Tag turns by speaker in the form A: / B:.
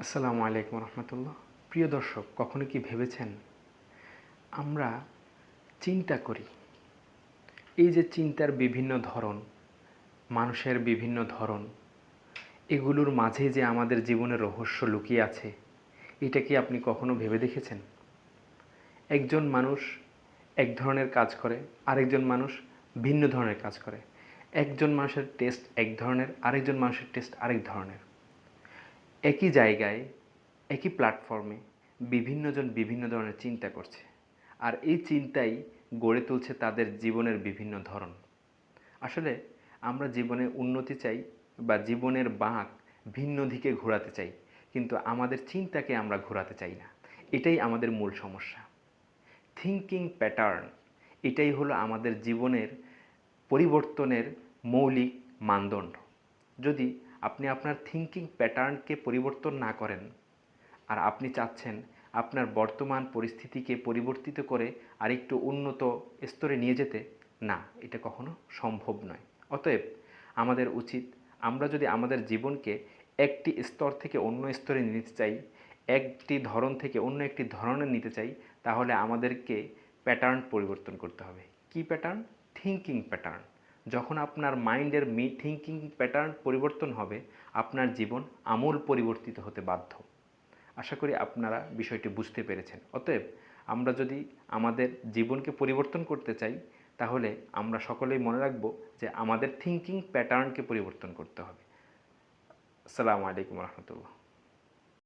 A: আসসালামু আলাইকুম রহমতুল্লাহ। প্রিয় দর্শক, কখনো কি ভেবেছেন আমরা চিন্তা করি, এই যে চিন্তার বিভিন্ন ধরন, মানুষের বিভিন্ন ধরন, এগুলোর মাঝে যে আমাদের জীবনের রহস্য লুকিয়ে আছে, এটা কি আপনি কখনো ভেবে দেখেছেন? একজন মানুষ এক ধরনের কাজ করে, আরেকজন মানুষ ভিন্ন ধরনের কাজ করে। একজন মানুষের টেস্ট এক ধরনের, আরেকজন মানুষের টেস্ট আরেক ধরনের। একই জায়গায়, একই প্ল্যাটফর্মে বিভিন্নজন বিভিন্ন ধরনের চিন্তা করছে, আর এই চিন্তাই গড়ে তুলছে তাদের জীবনের বিভিন্ন ধরন। আসলে আমরা জীবনে উন্নতি চাই বা জীবনের বাঁক ভিন্ন দিকে ঘোরাতে চাই, কিন্তু আমাদের চিন্তাকে আমরা ঘোরাতে চাই না। এটাই আমাদের মূল সমস্যা। থিঙ্কিং প্যাটার্ন, এটাই হলো আমাদের জীবনের পরিবর্তনের মৌলিক মানদণ্ড। যদি আপনি আপনার থিঙ্কিং প্যাটার্নকে পরিবর্তন না করেন, আর আপনি চাচ্ছেন আপনার বর্তমান পরিস্থিতিকে পরিবর্তিত করে আরেকটু উন্নত স্তরে নিয়ে যেতে, না, এটা কখনো সম্ভব নয়। অতএব আমাদের উচিত, আমরা যদি আমাদের জীবনকে একটি স্তর থেকে অন্য স্তরে নিতে চাই, একটি ধরন থেকে অন্য একটি ধরনের নিতে চাই, তাহলে আমাদেরকে প্যাটার্ন পরিবর্তন করতে হবে। কি প্যাটার্ন? Thinking pattern. যখন আপনার মাইন্ডের থিঙ্কিং প্যাটার্ন পরিবর্তন হবে, আপনার জীবন আমূল পরিবর্তিত হতে বাধ্য। আশা করি আপনারা বিষয়টি বুঝতে পেরেছেন। অতএব আমরা যদি আমাদের জীবনকে পরিবর্তন করতে চাই, তাহলে আমরা সকলেই মনে রাখব যে আমাদের থিঙ্কিং প্যাটার্নকে পরিবর্তন করতে হবে। আসসালামু আলাইকুম রহমতুল্লাহ।